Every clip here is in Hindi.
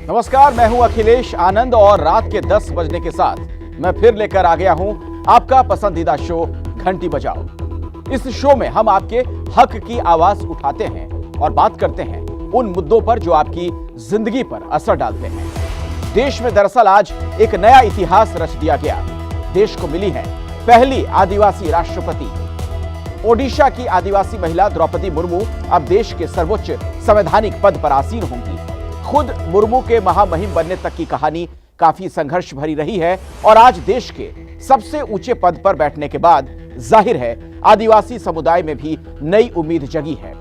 नमस्कार, मैं हूं अखिलेश आनंद और रात के 10 बजने के साथ मैं फिर लेकर आ गया हूं आपका पसंदीदा शो घंटी बजाओ। इस शो में हम आपके हक की आवाज उठाते हैं और बात करते हैं उन मुद्दों पर जो आपकी जिंदगी पर असर डालते हैं। देश में दरअसल आज एक नया इतिहास रच दिया गया। देश को मिली है पहली आदिवासी राष्ट्रपति। ओडिशा की आदिवासी महिला द्रौपदी मुर्मू अब देश के सर्वोच्च संवैधानिक पद पर आसीन होंगी। खुद मुर्मू के महामहिम बनने तक की कहानी काफी संघर्ष भरी रही है और आज देश के सबसे ऊंचे पद पर बैठने के बाद जाहिर है आदिवासी समुदाय में भी नई उम्मीद जगी है।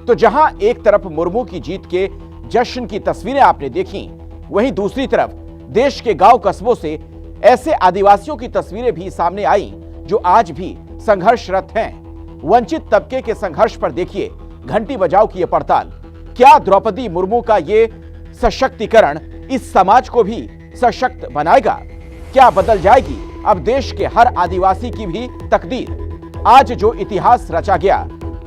तो जहां एक तरफ मुर्मू की जीत के जश्न की तस्वीरें आपने देखी, वहीं दूसरी तरफ देश के गांव कस्बों से ऐसे आदिवासियों की तस्वीरें भी सामने आई जो आज भी संघर्षरत हैं। वंचित तबके के संघर्ष पर देखिए घंटी बजाओ की यह पड़ताल। क्या द्रौपदी मुर्मू का ये सशक्तिकरण इस समाज को भी सशक्त बनाएगा? क्या बदल जाएगी अब देश के हर आदिवासी की भी तकदीर? आज जो इतिहास रचा गया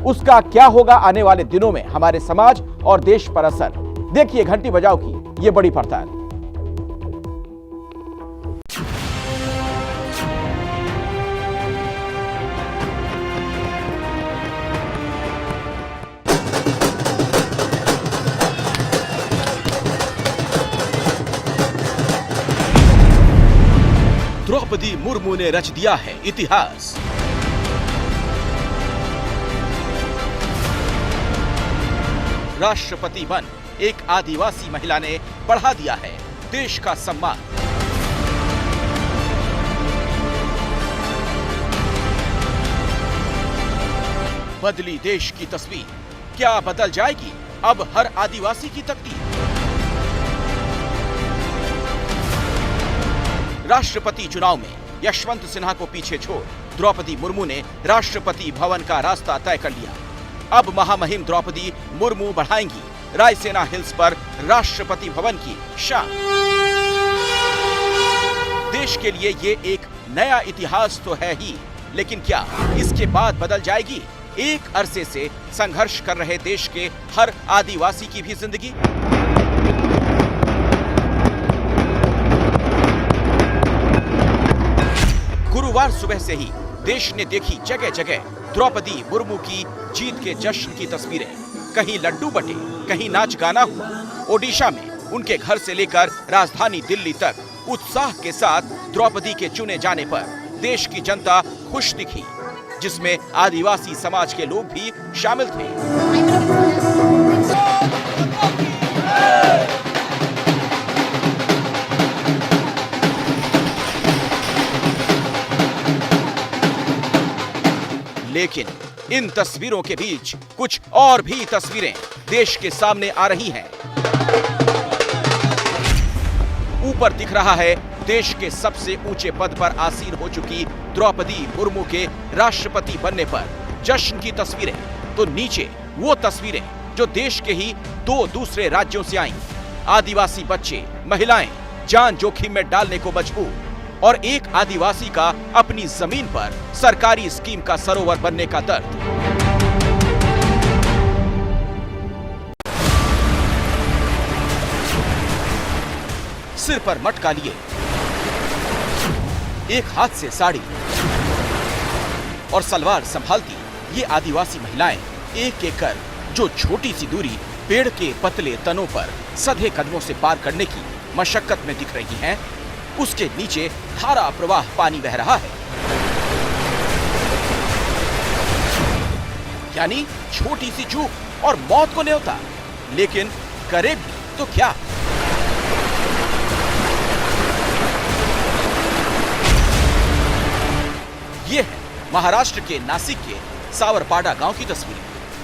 उसका क्या होगा आने वाले दिनों में हमारे समाज और देश पर असर? देखिए घंटी बजाओ की ये बड़ी पड़ताल। द्रौपदी मुर्मू ने रच दिया है इतिहास। राष्ट्रपति बन एक आदिवासी महिला ने बढ़ा दिया है देश का सम्मान। बदली देश की तस्वीर। क्या बदल जाएगी अब हर आदिवासी की तकदीर? राष्ट्रपति चुनाव में यशवंत सिन्हा को पीछे छोड़ द्रौपदी मुर्मू ने राष्ट्रपति भवन का रास्ता तय कर लिया। अब महामहिम द्रौपदी मुर्मू बढ़ाएंगी रायसेना हिल्स पर राष्ट्रपति भवन की शान। देश के लिए ये एक नया इतिहास तो है ही, लेकिन क्या इसके बाद बदल जाएगी एक अरसे से संघर्ष कर रहे देश के हर आदिवासी की भी जिंदगी? गुरुवार सुबह से ही देश ने देखी जगह जगह द्रौपदी मुर्मू की जीत के जश्न की तस्वीरें। कहीं लड्डू बटे, कहीं नाच गाना हुआ। ओडिशा में उनके घर से लेकर राजधानी दिल्ली तक उत्साह के साथ द्रौपदी के चुने जाने पर देश की जनता खुश दिखी, जिसमें आदिवासी समाज के लोग भी शामिल थे। लेकिन इन तस्वीरों के बीच कुछ और भी तस्वीरें देश के सामने आ रही हैं। ऊपर दिख रहा है देश के सबसे ऊंचे पद पर आसीन हो चुकी द्रौपदी मुर्मू के राष्ट्रपति बनने पर जश्न की तस्वीरें, तो नीचे वो तस्वीरें जो देश के ही दो दूसरे राज्यों से आईं। आदिवासी बच्चे, महिलाएं जान जोखिम में डालने को मजबूर और एक आदिवासी का अपनी जमीन पर सरकारी स्कीम का सरोवर बनने का दर्द। सिर पर मटका लिए, एक हाथ से साड़ी और सलवार संभालती ये आदिवासी महिलाएं एक एक कर जो छोटी सी दूरी पेड़ के पतले तनों पर सधे कदमों से पार करने की मशक्कत में दिख रही हैं, उसके नीचे धारा प्रवाह पानी बह रहा है। यानी छोटी सी चूक और मौत को न्योता, लेकिन करे भी तो क्या? ये है महाराष्ट्र के नासिक के सावरपाडा गांव की तस्वीर।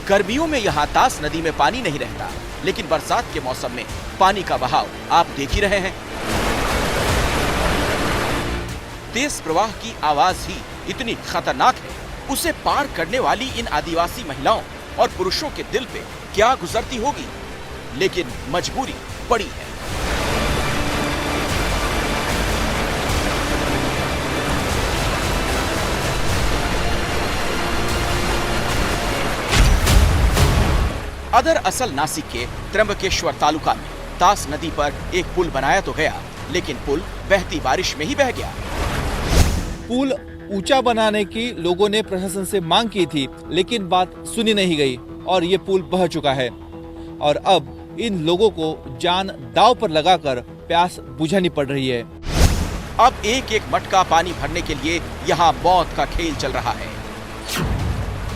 गर्मियों में यहां तास नदी में पानी नहीं रहता, लेकिन बरसात के मौसम में पानी का बहाव आप देख ही रहे हैं। तेज प्रवाह की आवाज ही इतनी खतरनाक है, उसे पार करने वाली इन आदिवासी महिलाओं और पुरुषों के दिल पे क्या गुजरती होगी, लेकिन मजबूरी बड़ी है। अदर असल नासिक के त्र्यंबकेश्वर तालुका में तास नदी पर एक पुल बनाया तो गया, लेकिन पुल बहती बारिश में ही बह गया। पुल ऊंचा बनाने की लोगों ने प्रशासन से मांग की थी, लेकिन बात सुनी नहीं गई और ये पुल बह चुका है। और अब इन लोगों को जान दांव पर लगाकर प्यास बुझानी पड़ रही है। अब एक एक मटका पानी भरने के लिए यहाँ मौत का खेल चल रहा है।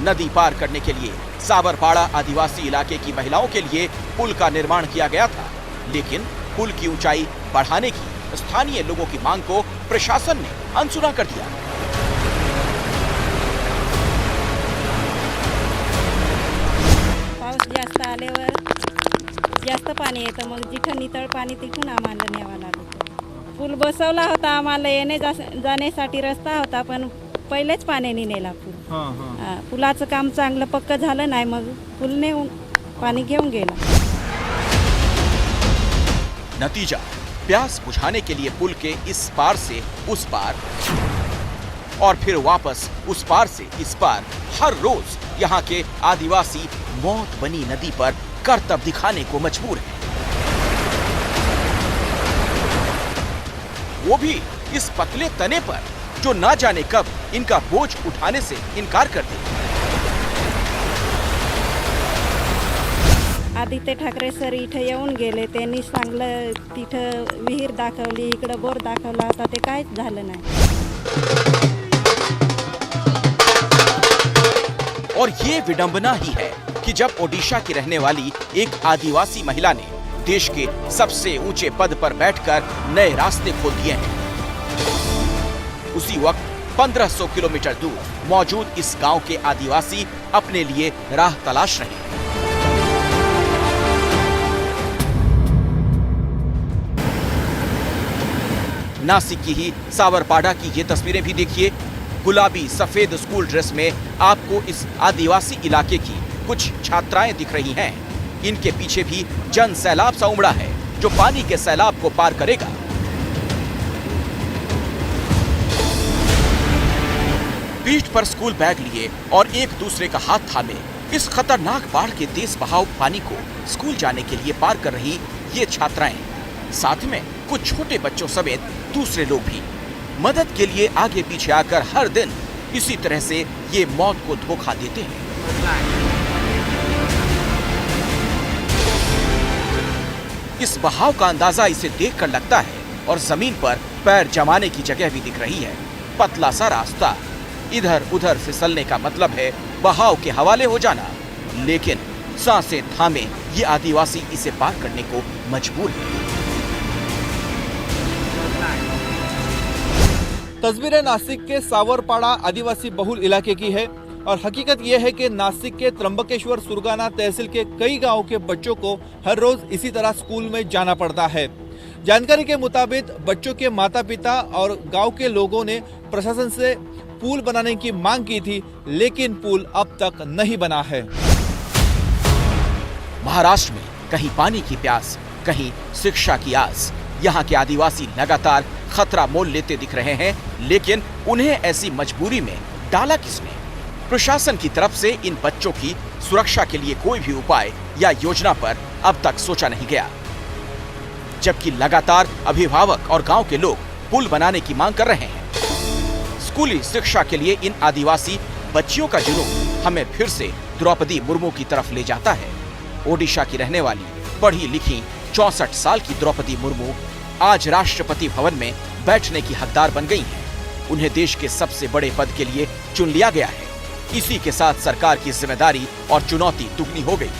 नदी पार करने के लिए सावरपाड़ा आदिवासी इलाके की महिलाओं के लिए पुल का निर्माण किया गया था, लेकिन पुल की ऊंचाई बढ़ाने की स्थानीय लोगों की मांग को प्रशासन ने अनसुना कर दिया। पाऊस जास्त आल्यावर जास्त पाणी येतं, मग जिथं नितळ पाणी तिथून आम्हाला न्यावं लागतं। पूल बसवला होता, आम्हाला येणे जाण्यासाठी रस्ता होता, पण पहिलेच पाण्याने नेला पूल। पुलाचं काम चांगलं पक्क झालं नाही, मग पूलने पाणी घेऊन गेला। नतीजा, प्यास बुझाने के लिए पुल के इस पार से उस पार और फिर वापस उस पार से इस पार हर रोज यहाँ के आदिवासी मौत बनी नदी पर करतब दिखाने को मजबूर हैं। वो भी इस पतले तने पर जो ना जाने कब इनका बोझ उठाने से इनकार कर दे। आदित्य ठाकरे सर इथं येऊन गेले, त्यांनी सांगलं तिथं विहीर दाखवली, इकडे बोर दाखवला होता, ते काहीच झालं नाही। और ये विडंबना ही है कि जब ओडिशा की रहने वाली एक आदिवासी महिला ने देश के सबसे ऊंचे पद पर बैठकर नए रास्ते खोल दिए हैं, उसी वक्त 1500 किलोमीटर दूर मौजूद इस गांव के आदिवासी अपने लिए राह तलाश रहे हैं। नासिक की ही सावरपाड़ा की ये तस्वीरें भी देखिए। गुलाबी सफेद स्कूल ड्रेस में आपको इस आदिवासी इलाके की कुछ छात्राएं दिख रही हैं। इनके पीछे भी जन सैलाब सा उमड़ा है जो पानी के सैलाब को पार करेगा। पीठ पर स्कूल बैग लिए और एक दूसरे का हाथ थामे इस खतरनाक बाढ़ के तेज बहाव पानी को स्कूल जाने के लिए पार कर रही ये छात्राएं, साथ में कुछ छोटे बच्चों समेत दूसरे लोग भी मदद के लिए आगे पीछे आकर हर दिन इसी तरह से ये मौत को धोखा देते हैं। इस बहाव का अंदाजा इसे देखकर लगता है और जमीन पर पैर जमाने की जगह भी दिख रही है। पतला सा रास्ता, इधर उधर फिसलने का मतलब है बहाव के हवाले हो जाना, लेकिन सांसें थामे ये आदिवासी इसे पार करने को मजबूर है। तस्वीरें नासिक के सावरपाड़ा आदिवासी बहुल इलाके की है और हकीकत यह है कि नासिक के त्र्यंबकेश्वर सुरगाना तहसील के कई गांवों के बच्चों को हर रोज इसी तरह स्कूल में जाना पड़ता है। जानकारी के मुताबिक बच्चों के माता पिता और गांव के लोगों ने प्रशासन से पुल बनाने की मांग की थी, लेकिन पुल अब तक नहीं बना है। महाराष्ट्र में कहीं पानी की प्यास, कहीं शिक्षा की आस, यहाँ के आदिवासी लगातार खतरा मोल लेते दिख रहे हैं, लेकिन उन्हें ऐसी मजबूरी में डाला किसने? प्रशासन की तरफ से इन बच्चों की सुरक्षा के लिए कोई भी उपाय या योजना पर अब तक सोचा नहीं गया, जबकि लगातार अभिभावक और गांव के लोग पुल बनाने की मांग कर रहे हैं। स्कूली शिक्षा के लिए इन आदिवासी बच्चियों का जुनून हमें फिर से द्रौपदी मुर्मू की तरफ ले जाता है। ओडिशा की रहने वाली पढ़ी लिखी 64 साल की द्रौपदी मुर्मू आज राष्ट्रपति भवन में बैठने की हकदार बन गई हैं। उन्हें देश के सबसे बड़े पद के लिए चुन लिया गया है। इसी के साथ सरकार की जिम्मेदारी और चुनौती दुगनी हो गई।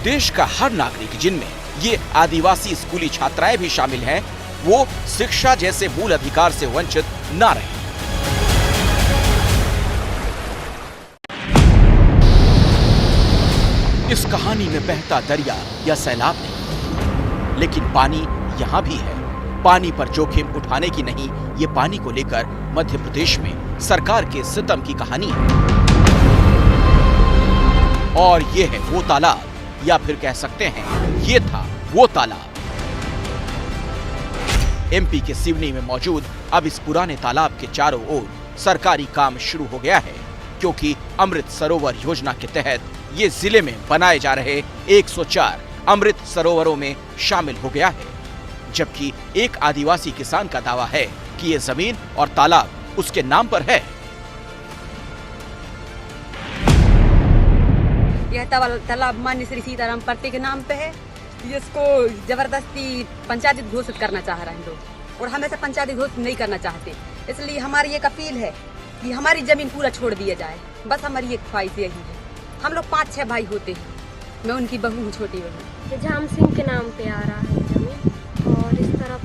देश का हर नागरिक, जिनमें ये आदिवासी स्कूली छात्राएं भी शामिल हैं, वो शिक्षा जैसे मूल अधिकार से वंचित ना रहे। इस कहानी में बहता दरिया या सैलाब नहीं, लेकिन पानी यहां भी है। पानी पर जोखिम उठाने की नहीं, ये पानी को लेकर मध्य प्रदेश में सरकार के सितम की कहानी है। और ये है वो तालाब, या फिर कह सकते हैं ये था वो तालाब। एमपी के सिवनी में मौजूद अब इस पुराने तालाब के चारों ओर सरकारी काम शुरू हो गया है, क्योंकि अमृत सरोवर योजना के तहत ये जिले में बनाए जा रहे 104 अमृत सरोवरों में शामिल हो गया है, जबकि एक आदिवासी किसान का दावा है कि ये जमीन और तालाब उसके नाम पर है। यह तालाब माननीय श्री सीताराम पर्ते के नाम पे है। इसको जबरदस्ती पंचायत घोषित करना चाह रहे हैं लोग, और हम ऐसे पंचायत घोषित नहीं करना चाहते। इसलिए हमारी एक अपील है कि हमारी जमीन पूरा छोड़ दिया जाए। बस हमारी एक ख्वाहिश यही है। हम लोग 5-6 भाई होते हैं, मैं उनकी बहू हूँ, छोटी बहू। झाम सिंह के नाम पे आ रहा है जमीन, और इस तरफ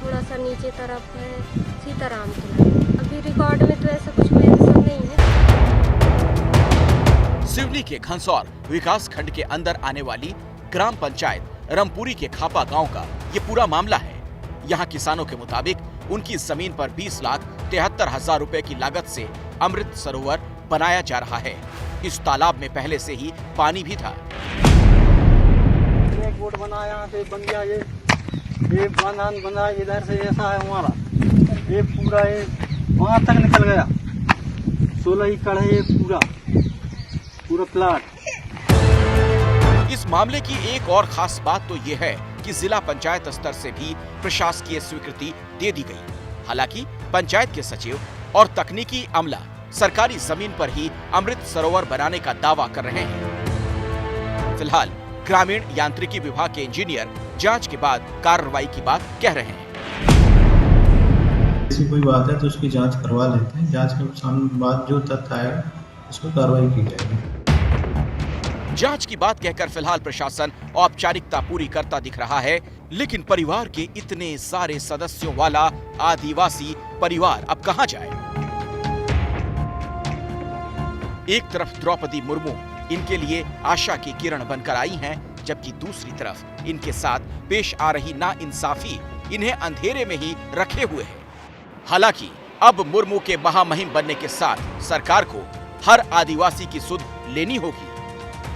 थोड़ा सा नीचे तरफ है सीताराम के नाम। अभी रिकॉर्ड में तो ऐसा कुछ मेंशन नहीं है। सिवनी के घनसौर विकास खंड के अंदर आने वाली ग्राम पंचायत रमपुरी के खापा गांव का ये पूरा मामला है। यहाँ किसानों के मुताबिक उनकी जमीन पर 20,73,000 रुपए की लागत से अमृत सरोवर बनाया जा रहा है। इस तालाब में पहले से ही पानी भी था। एक बोट बना, यहाँ से बन गया ये बांधान बना, इधर से ऐसा है हमारा, ये पूरा ये वहाँ तक निकल गया। 16 एकड़ है ये पूरा प्लाट। इस मामले की एक और खास बात तो ये है कि जिला पंचायत स्तर से भी प्रशासकीय स्वीकृति दे दी गई। हालांकि पंचायत के सचिव और तकनीकी अमला सरकारी जमीन पर ही अमृत सरोवर बनाने का दावा कर रहे हैं। फिलहाल ग्रामीण यांत्रिकी विभाग के इंजीनियर जांच के बाद कार्रवाई की बात कह रहे हैं। ऐसी कोई बात है तो उसकी जांच करवा लेते हैं। जांच के सामने बाद जो तथ्य आएगा उस पर कार्रवाई की जाएगी। जांच की बात कहकर फिलहाल प्रशासन औपचारिकता पूरी करता दिख रहा है, लेकिन परिवार के इतने सारे सदस्यों वाला आदिवासी परिवार अब कहां जाए? एक तरफ द्रौपदी मुर्मू इनके लिए आशा की किरण बनकर आई हैं, जबकि दूसरी तरफ इनके साथ पेश आ रही नाइंसाफी इन्हें अंधेरे में ही रखे हुए है। हालांकि अब मुर्मू के महामहिम बनने के साथ सरकार को हर आदिवासी की सुध लेनी होगी।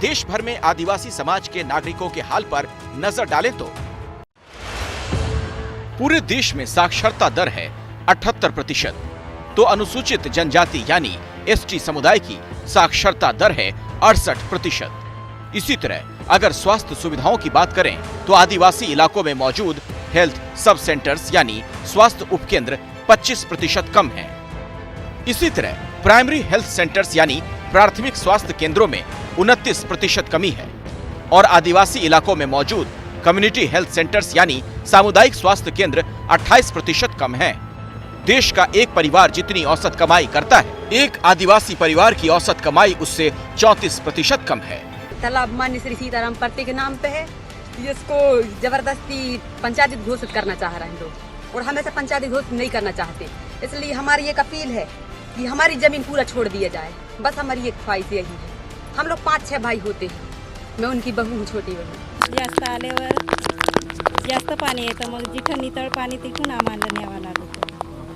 देश भर में आदिवासी समाज के नागरिकों के हाल पर नजर डालें तो पूरे देश में साक्षरता दर है 78%, तो अनुसूचित जनजाति यानी एसटी समुदाय की साक्षरता दर है 68%। इसी तरह अगर स्वास्थ्य सुविधाओं की बात करें तो आदिवासी इलाकों में मौजूद हेल्थ सब सेंटर्स यानी स्वास्थ्य उपकेंद्र 25% कम है। इसी तरह प्राइमरी हेल्थ सेंटर्स यानी प्राथमिक स्वास्थ्य केंद्रों में 29% कमी है, और आदिवासी इलाकों में मौजूद कम्युनिटी हेल्थ सेंटर्स यानी सामुदायिक स्वास्थ्य केंद्र 28% कम है। देश का एक परिवार जितनी औसत कमाई करता है, एक आदिवासी परिवार की औसत कमाई उससे 34% कम है। तालाब माननीय श्री सीताराम पर्ते के नाम पे है। इसको जबरदस्ती पंचायत घोषित करना चाह रहे हैं लोग, और हम ऐसे पंचायत घोषित नहीं करना चाहते। इसलिए हमारी एक अपील है कि हमारी जमीन पूरा छोड़ दिया जाए। बस हमारी एक ख्वाहिश यही है। हम लोग 5-6 भाई होते हैं, मैं उनकी बहू हूँ, छोटी बहू। जास्त आल्यावर जास्त पाणी येतं, मग जिथं नितळ पाणी तिथून आम्हाला न्यावं लागतं।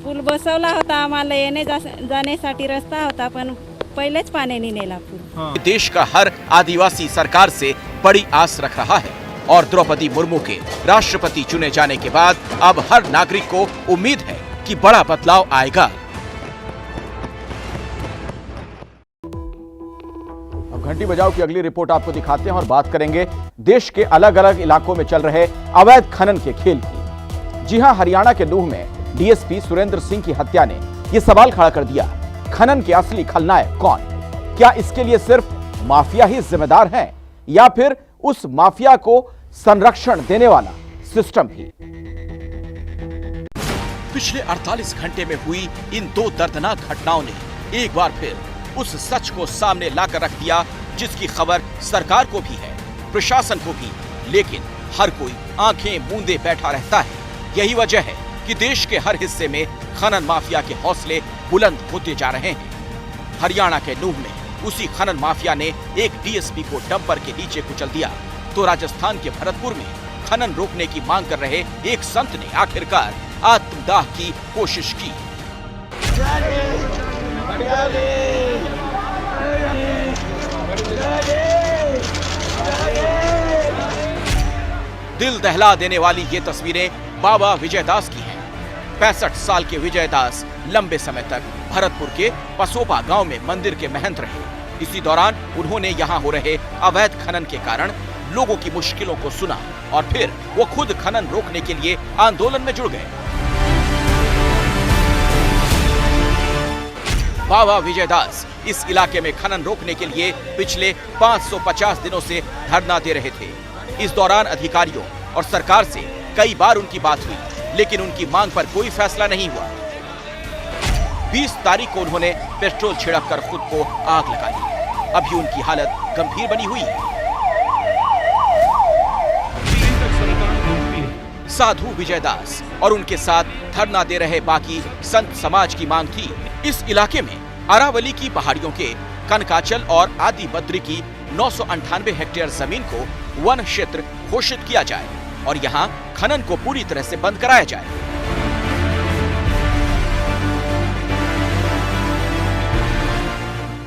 पूल बसवला होता, आम्हाला येणे जाण्यासाठी रस्ता होता, पण पहिलेच पाण्याने नेला पूल। देश का हर आदिवासी सरकार से बड़ी आस रख रहा है, और द्रौपदी मुर्मू के राष्ट्रपति चुने जाने के बाद अब हर नागरिक को उम्मीद है कि बड़ा बदलाव आएगा। घंटी बजाओ की अगली रिपोर्ट आपको दिखाते हैं और बात करेंगे देश के अलग अलग इलाकों में चल रहे अवैध खनन के खेल की। जी हां, हरियाणा के नूह में डीएसपी सुरेंद्र सिंह की हत्या ने यह सवाल खड़ा कर दिया, खनन के असली खलनायक कौन? क्या इसके लिए सिर्फ माफिया ही जिम्मेदार है, या फिर उस माफिया को संरक्षण देने वाला सिस्टम ही? पिछले 48 घंटे में हुई इन 2 दर्दनाक घटनाओं ने एक बार फिर उस सच को सामने लाकर रख दिया जिसकी खबर सरकार को भी है, प्रशासन को भी, लेकिन हर कोई आंखें मूंदे बैठा रहता है। यही वजह है कि देश के हर हिस्से में खनन माफिया के हौसले बुलंद होते जा रहे हैं। हरियाणा के नूह में उसी खनन माफिया ने एक डीएसपी को डंपर के नीचे कुचल दिया, तो राजस्थान के भरतपुर में खनन रोकने की मांग कर रहे एक संत ने आखिरकार आत्मदाह की कोशिश की। दिल दहला देने वाली ये तस्वीरें बाबा विजयदास की हैं। 65 साल के विजयदास लंबे समय तक भरतपुर के पसोपा गांव में मंदिर के महंत रहे। इसी दौरान उन्होंने यहाँ हो रहे अवैध खनन के कारण लोगों की मुश्किलों को सुना और फिर वो खुद खनन रोकने के लिए आंदोलन में जुड़ गए। बाबा विजय दास इस इलाके में खनन रोकने के लिए पिछले 550 दिनों से धरना दे रहे थे। इस दौरान अधिकारियों और सरकार से कई बार उनकी बात हुई, लेकिन उनकी मांग पर कोई फैसला नहीं हुआ। 20 तारीख को उन्होंने पेट्रोल छिड़ककर खुद को आग लगा दी। अभी उनकी हालत गंभीर बनी हुई है। साधु विजय दास और उनके साथ धरना दे रहे बाकी संत समाज की मांग थी, इस इलाके में अरावली की पहाड़ियों के कनकाचल और आदि बद्री की 998 हेक्टेयर जमीन को वन क्षेत्र घोषित किया जाए और यहाँ खनन को पूरी तरह से बंद कराया जाए।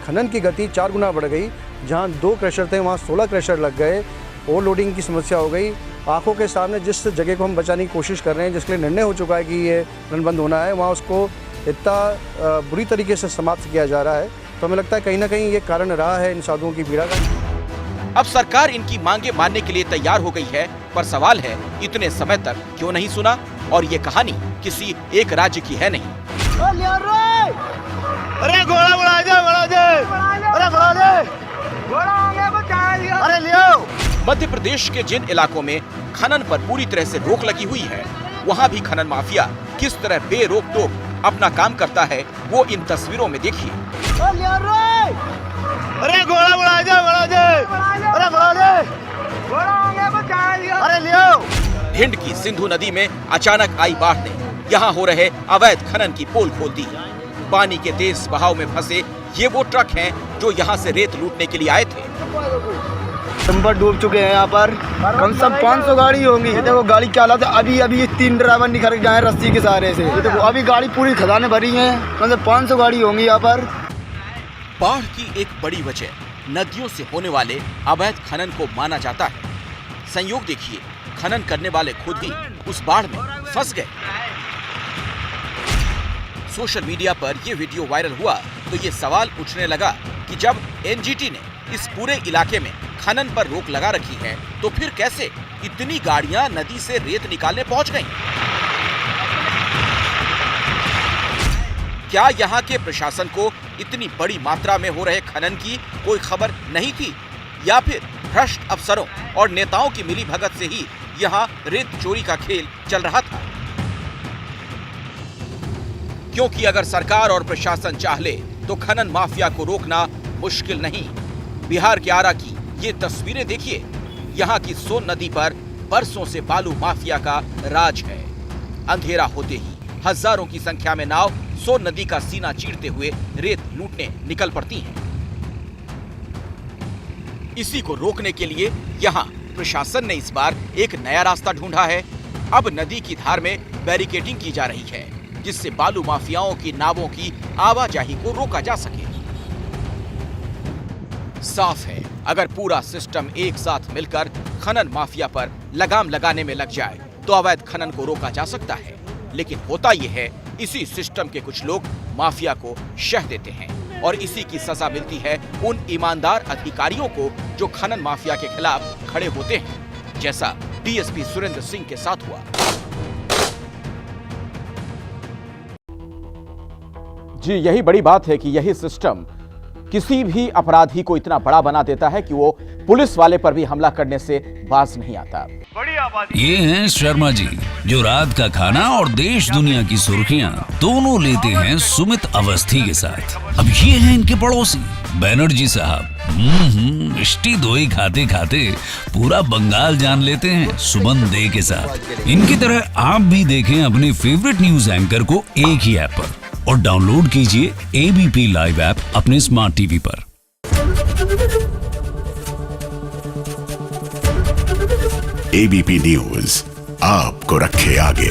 खनन की गति 4 गुना बढ़ गई। जहां 2 क्रशर थे वहां 16 क्रशर लग गए। ओवरलोडिंग की समस्या हो गई। आंखों के सामने जिस जगह को हम बचाने की कोशिश कर रहे हैं, जिसके लिए निर्णय हो चुका है कि ये खनन बंद होना है, वहाँ उसको इतना बुरी तरीके से समाप्त किया जा रहा है। तो हमें लगता है कहीं ना कहीं ये कारण रहा है इन साधुओं की पीड़ा का। अब सरकार इनकी मांगे मानने के लिए तैयार हो गई है, पर सवाल है इतने समय तक क्यों नहीं सुना। और ये कहानी किसी एक राज्य की है नहीं। अरे घोड़ा बढ़ा दे, बढ़ा दे, अरे बढ़ा दे, घोड़ा आगे बचा लिया, अरे लियो। मध्य प्रदेश के जिन इलाकों में खनन पर पूरी तरह से रोक लगी हुई है, वहाँ भी खनन माफिया किस तरह बेरोक टोक अपना काम करता है, वो इन तस्वीरों में देखिए। अरे घोड़ा बढ़ा दे, बढ़ा दे, अरे बढ़ा दे, घोड़ा आगे बचा लिया, अरे लियो। भिंड की सिंधु नदी में अचानक आई बाढ़ ने यहाँ हो रहे अवैध खनन की पोल खोल दी। पानी के तेज बहाव में फंसे ये वो ट्रक हैं जो यहाँ से रेत लूटने के लिए आए थे। नंबर डूब चुके हैं यहाँ पर, कम से कम 500 गाड़ी होंगी। देखो गाड़ी क्या हालत है। अभी ये 3 ड्राइवर निकल गए हैं रस्सी के सहारे से। देखो अभी गाड़ी पूरी खदानें भरी हैं, कम से 500 गाड़ी होंगी यहाँ पर। बाढ़ की एक बड़ी वजह नदियों से होने वाले अवैध खनन को माना जाता है। संयोग देखिए, खनन करने वाले खुद ही उस बाढ़ में फंस गए। सोशल मीडिया पर यह वीडियो वायरल हुआ तो ये सवाल उठने लगा कि जब एनजीटी ने इस पूरे इलाके में खनन पर रोक लगा रखी है, तो फिर कैसे इतनी गाड़ियां नदी से रेत निकालने पहुंच गईं? क्या यहाँ के प्रशासन को इतनी बड़ी मात्रा में हो रहे खनन की कोई खबर नहीं थी, या फिर भ्रष्ट अफसरों और नेताओं की मिलीभगत से ही यहाँ रेत चोरी का खेल चल रहा था? क्योंकि अगर सरकार और प्रशासन चाह ले तो खनन माफिया को रोकना मुश्किल नहीं। बिहार के आरा की ये तस्वीरें देखिए। यहाँ की सोन नदी पर बरसों से बालू माफिया का राज है। अंधेरा होते ही हजारों की संख्या में नाव सोन नदी का सीना चीरते हुए रेत लूटने निकल पड़ती हैं। इसी को रोकने के लिए यहाँ प्रशासन ने इस बार एक नया रास्ता ढूंढा है। अब नदी की धार में बैरिकेडिंग की जा रही है, जिससे बालू माफियाओं की नावों की आवाजाही को रोका जा सके। साफ है, अगर पूरा सिस्टम एक साथ मिलकर खनन माफिया पर लगाम लगाने में लग जाए तो अवैध खनन को रोका जा सकता है। लेकिन होता यह है, इसी सिस्टम के कुछ लोग माफिया को शह देते हैं और इसी की सजा मिलती है उन ईमानदार अधिकारियों को जो खनन माफिया के खिलाफ खड़े होते हैं, जैसा डीएसपी सुरेंद्र सिंह के साथ हुआ। जी, यही बड़ी बात है कि यही सिस्टम किसी भी अपराधी को इतना बड़ा बना देता है कि वो पुलिस वाले पर भी हमला करने से बाज नहीं आता। ये हैं शर्मा जी, जो रात का खाना और देश दुनिया की सुर्खियां दोनों लेते हैं सुमित अवस्थी के साथ। अब ये हैं इनके पड़ोसी बैनर्जी साहब। मिष्टी दोई खाते खाते पूरा बंगाल जान लेते हैं सुमन दे के साथ। इनकी तरह आप भी देखें अपने फेवरेट न्यूज एंकर को एक ही ऐप पर और डाउनलोड कीजिए एबीपी लाइव ऐप अपने स्मार्ट टीवी पर। एबीपी न्यूज आपको रखे आगे।